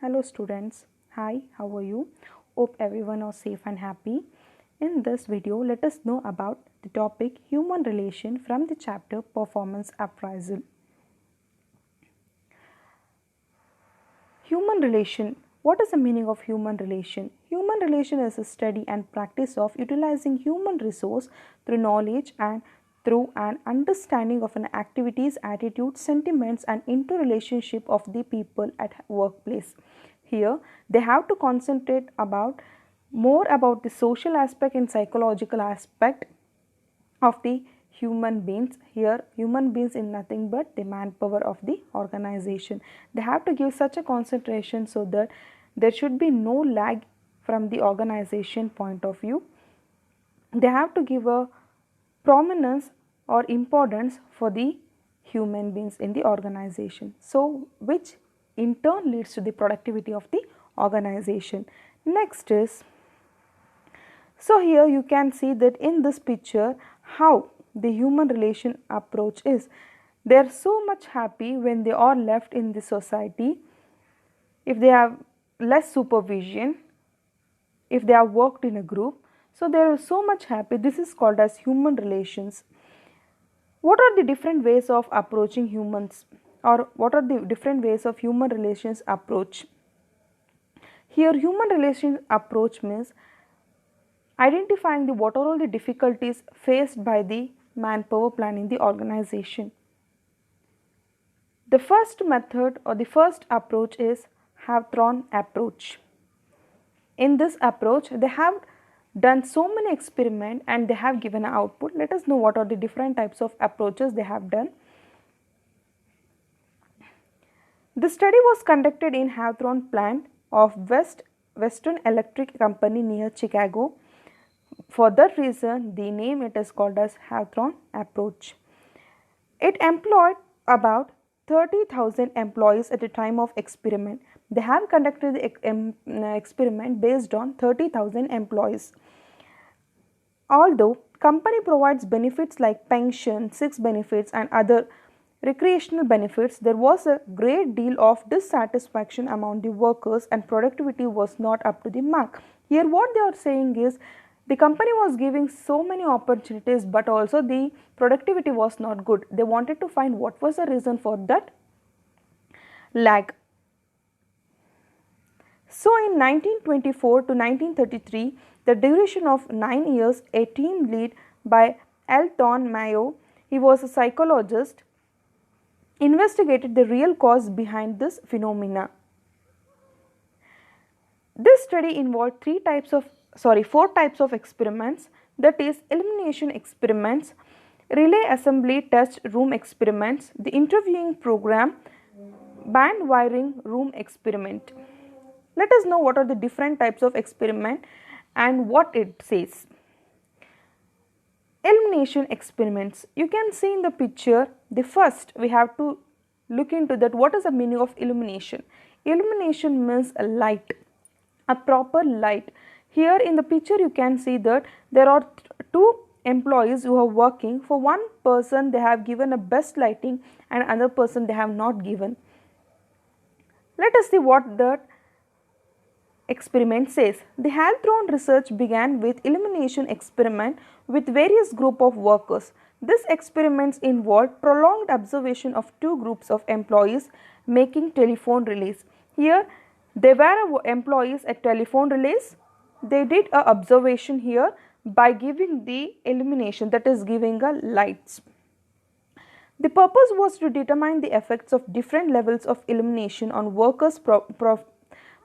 Hello students. Hi, how are you? Hope everyone is safe and happy. In this video, let us know about the topic human relation from the chapter performance appraisal. Human relation. What is the meaning of human relation? Human relation is a study and practice of utilizing human resource through knowledge and through an understanding of an activities, attitudes, sentiments and interrelationship of the people at workplace. Here they have to concentrate about more about the social aspect and psychological aspect of the human beings. Here human beings in nothing but the manpower of the organization. They have to give such a concentration so that there should be no lag from the organization point of view. They have to give a prominence or importance for the human beings in the organization, so which in turn leads to the productivity of the organization. Next is, so here you can see that in this picture how the human relation approach is. They are so much happy when they are left in the society, if they have less supervision, if they have worked in a group. So they are so much happy. This is called as human relations. What are the different ways of approaching humans, or what are the different ways of human relations approach? Here human relations approach means identifying what are all the difficulties faced by the manpower plan in the organization. The first method or the first approach is Hawthorne approach. In this approach, they have done so many experiments and they have given an output. Let us know what are the different types of approaches they have done. The study was conducted in Hawthorne plant of Western Electric Company near Chicago. For that reason, the name it is called as Hawthorne approach. It employed about 30,000 employees at the time of experiment. They have conducted the experiment based on 30,000 employees. Although company provides benefits like pension, sick benefits and other recreational benefits, there was a great deal of dissatisfaction among the workers and productivity was not up to the mark. Here what they are saying is the company was giving so many opportunities but also the productivity was not good. They wanted to find what was the reason for that lag. So in 1924 to 1933, the duration of 9 years, a team led by Elton Mayo, he was a psychologist, investigated the real cause behind this phenomena. This study involved four types of experiments, that is elimination experiments, relay assembly test room experiments, the interviewing program, band wiring room experiment. Let us know what are the different types of experiment and what it says. Elimination experiments. You can see in the picture, the first we have to look into that what is the meaning of illumination. Illumination means a light, a proper light. Here in the picture you can see that there are two employees who are working. For one person they have given a best lighting and another person they have not given. Let us see what that experiment says. The Hawthorne research began with elimination experiment with various group of workers. This experiments involved prolonged observation of two groups of employees making telephone relays. Here they were employees at telephone relays. They did a observation here by giving the illumination, that is giving a lights. The purpose was to determine the effects of different levels of illumination on workers'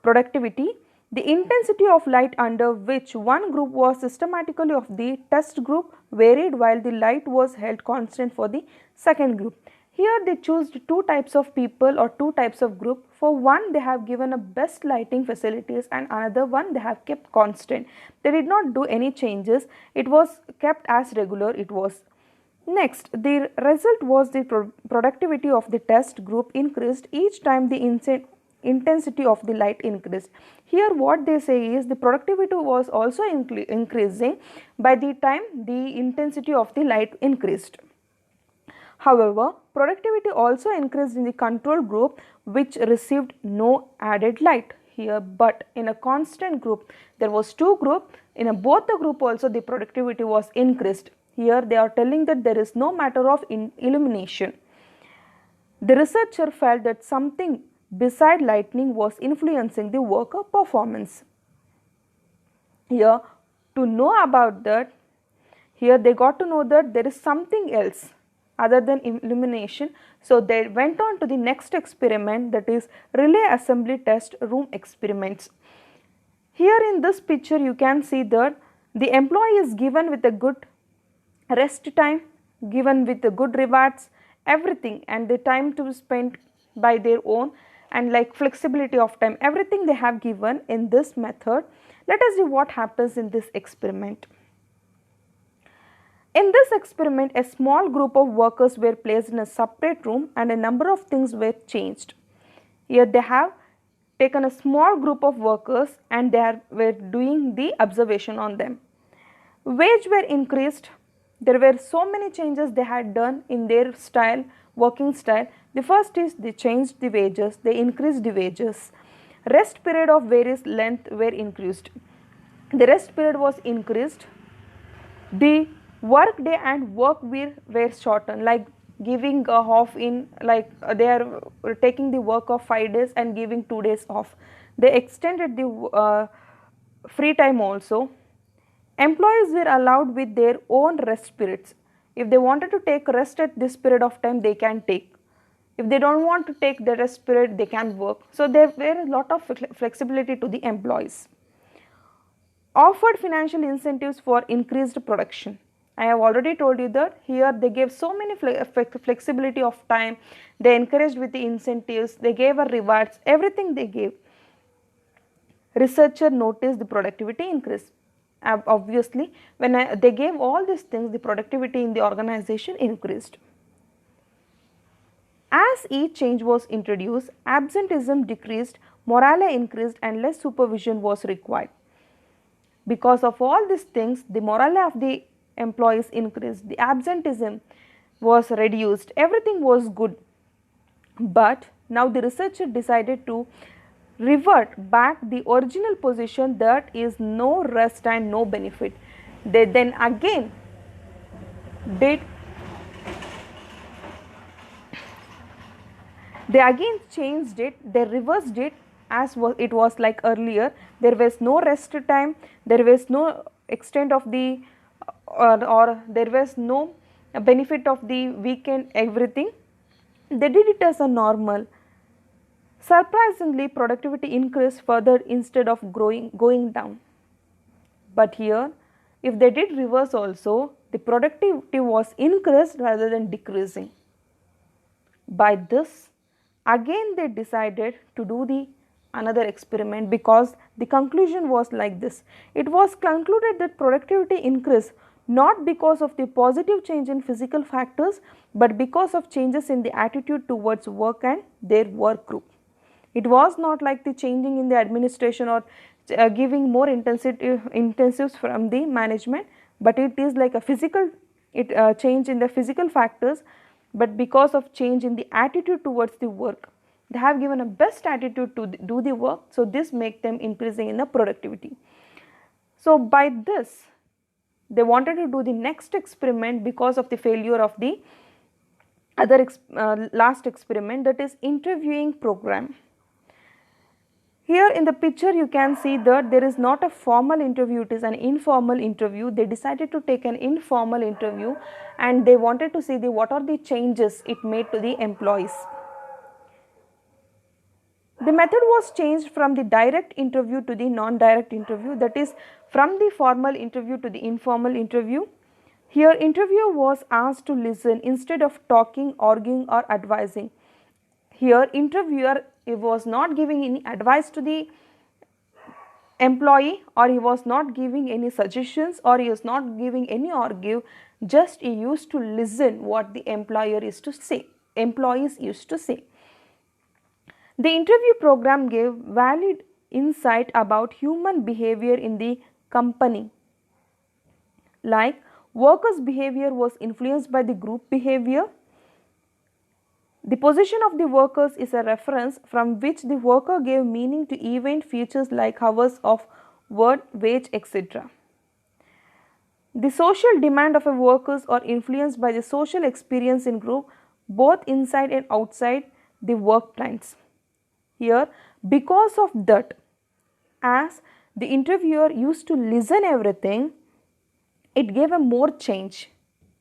productivity. The intensity of light under which one group was systematically of the test group varied while the light was held constant for the second group. Here they chose two types of people or two types of group. For one they have given a best lighting facilities and another one they have kept constant. They did not do any changes. It was kept as regular it was. Next, the result was the productivity of the test group increased each time the intensity of the light increased. Here what they say is the productivity was also increasing by the time the intensity of the light increased. However, productivity also increased in the control group, which received no added light here. But in a constant group, there was two group. In a both the group also the productivity was increased. Here they are telling that there is no matter of illumination. The researcher felt that something beside lightning was influencing the worker performance. Here, to know about that, here they got to know that there is something else other than illumination. So they went on to the next experiment, that is relay assembly test room experiments. Here in this picture you can see that the employee is given with a good rest time, given with the good rewards, everything, and the time to spend by their own, and like flexibility of time, everything they have given in this method. Let us see what happens in this experiment. In this experiment, a small group of workers were placed in a separate room and a number of things were changed. Here they have taken a small group of workers and were doing the observation on them. Wage were increased. There were so many changes they had done in their style, working style. The first is they changed the wages, they increased the wages. Rest period of various length were increased. The rest period was increased. The work day and work week were shortened, like giving a half in, like they are taking the work of 5 days and giving 2 days off. They extended the free time also. Employees were allowed with their own rest periods. If they wanted to take rest at this period of time, they can take. If they don't want to take the rest period, they can work. So there were a lot of flexibility to the employees. Offered financial incentives for increased production. I have already told you that here they gave so many flexibility of time, they encouraged with the incentives, they gave a rewards, everything they gave. Researcher noticed the productivity increase. Obviously, when they gave all these things, the productivity in the organization increased. As each change was introduced, absenteeism decreased, morale increased, and less supervision was required. Because of all these things, the morale of the employees increased, the absenteeism was reduced, everything was good. But now the researcher decided to revert back the original position, that is no rest and no benefit. They then again changed it, they reversed it as it was like earlier. There was no rest time, there was no extent of the or there was no benefit of the weekend, everything. They did it as a normal. Surprisingly, productivity increased further instead of going down. But here, if they did reverse also, the productivity was increased rather than decreasing. By this, again they decided to do the another experiment, because the conclusion was like this. It was concluded that productivity increased not because of the positive change in physical factors, but because of changes in the attitude towards work and their work group. It was not like the changing in the administration or giving more intensives from the management, but it is like a physical change in the physical factors, but because of change in the attitude towards the work. They have given a best attitude to do the work, so this make them increasing in the productivity. So by this, they wanted to do the next experiment because of the failure of the other last experiment, that is interviewing program. Here in the picture you can see that there is not a formal interview, it is an informal interview. They decided to take an informal interview and they wanted to see what are the changes it made to the employees. The method was changed from the direct interview to the non-direct interview, that is from the formal interview to the informal interview. Here interviewer was asked to listen instead of talking, arguing or advising. Here interviewer was not giving any advice to the employee, or he was not giving any suggestions, or he was not giving any argue, just he used to listen what the employee used to say. The interview program gave valid insight about human behavior in the company. Like workers' behavior was influenced by the group behavior. The position of the workers is a reference from which the worker gave meaning to event features like hours of work, wage, etc. The social demand of a workers are influenced by the social experience in group both inside and outside the work plants. Here, because of that, as the interviewer used to listen everything, it gave a more change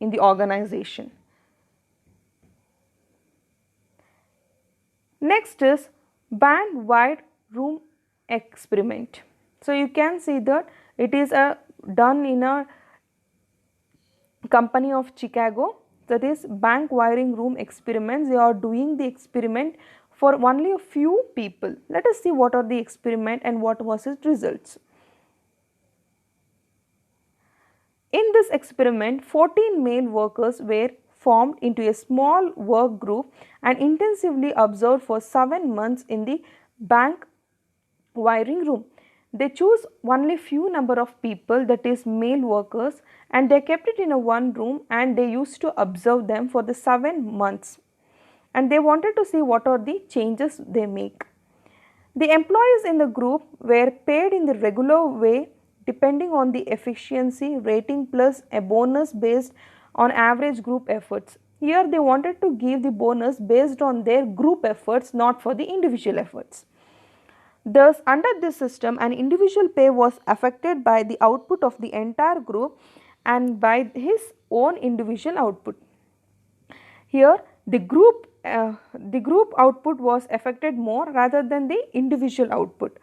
in the organization. Next is band wide room experiment. So you can see that it is done in a company of Chicago, that is bank wiring room experiments. They are doing the experiment for only a few people. Let us see what are the experiment and what was its results. In this experiment, 14 male workers were formed into a small work group and intensively observed for 7 months in the bank wiring room. They choose only few number of people, that is male workers, and they kept it in a one room and they used to observe them for the 7 months, and they wanted to see what are the changes they make. The employees in the group were paid in the regular way depending on the efficiency rating plus a bonus based on average group efforts. Here they wanted to give the bonus based on their group efforts, not for the individual efforts. Thus, under this system, an individual pay was affected by the output of the entire group and by his own individual output. Here, the group output was affected more rather than the individual output.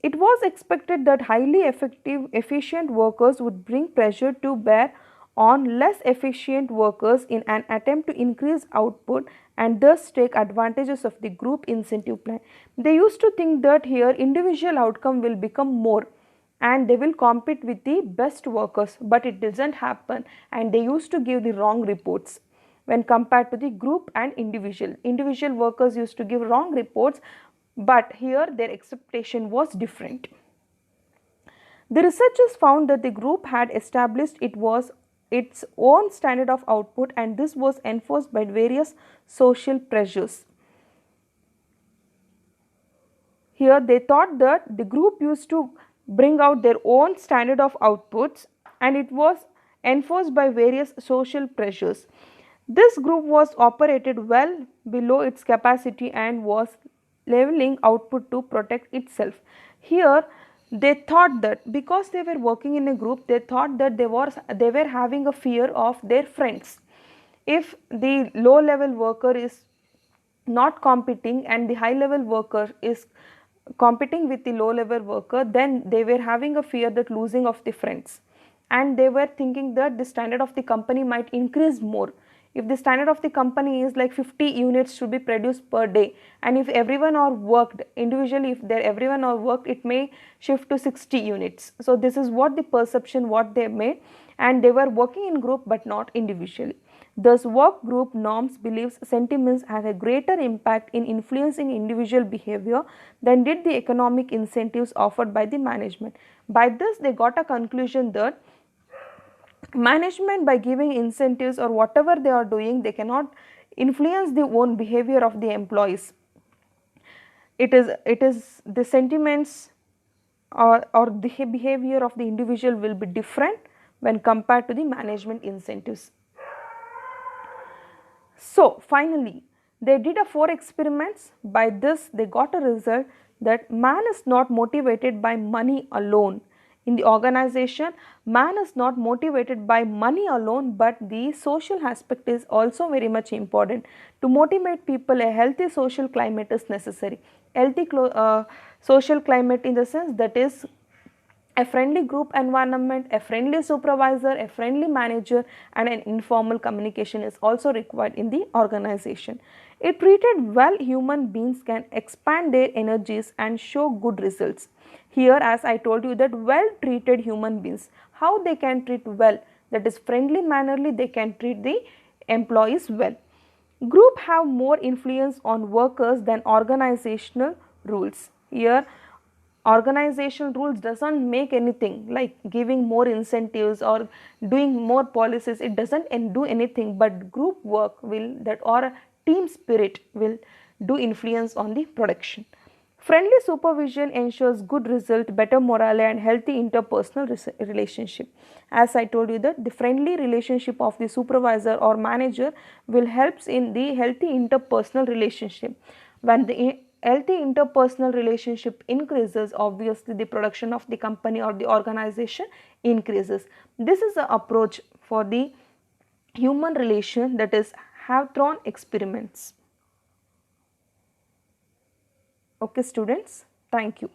It was expected that highly efficient workers would bring pressure to bear on less efficient workers in an attempt to increase output and thus take advantages of the group incentive plan. They used to think that here individual outcome will become more and they will compete with the best workers, but it doesn't happen, and they used to give the wrong reports when compared to the group and individual. Individual workers used to give wrong reports, but here their expectation was different. The researchers found that the group had established its own standard of output, and this was enforced by various social pressures. Here they thought that the group used to bring out their own standard of outputs and it was enforced by various social pressures. This group was operated well below its capacity and was leveling output to protect itself. Here they thought that because they were working in a group, they thought that they were having a fear of their friends. If the low level worker is not competing and the high level worker is competing with the low level worker, then they were having a fear that losing of the friends, and they were thinking that the standard of the company might increase more. If the standard of the company is like 50 units should be produced per day, and if everyone are worked individually, if everyone are worked, it may shift to 60 units. So this is what the perception what they made, and they were working in group but not individually. Thus, work group norms, beliefs, sentiments had a greater impact in influencing individual behavior than did the economic incentives offered by the management. By this, they got a conclusion that management, by giving incentives or whatever they are doing, they cannot influence the own behavior of the employees. It is the sentiments or the behavior of the individual will be different when compared to the management incentives. So finally, they did 4 experiments. By this, they got a result that man is not motivated by money alone. In the organization, man is not motivated by money alone, but the social aspect is also very much important. To motivate people, a healthy social climate is necessary. Healthy social climate in the sense that is a friendly group environment, a friendly supervisor, a friendly manager, and an informal communication is also required in the organization. If treated well, human beings can expand their energies and show good results. Here, as I told you, that well treated human beings, how they can treat well, that is friendly mannerly, they can treat the employees well. Group have more influence on workers than organizational rules. Here organizational rules doesn't make anything, like giving more incentives or doing more policies, it doesn't do anything, but group work will that or a team spirit will do influence on the production. Friendly supervision ensures good result, better morale and healthy interpersonal relationship. As I told you that the friendly relationship of the supervisor or manager will helps in the healthy interpersonal relationship. When the healthy interpersonal relationship increases, obviously the production of the company or the organization increases. This is the approach for the human relation, that is Hawthorne experiments. Okay students, thank you.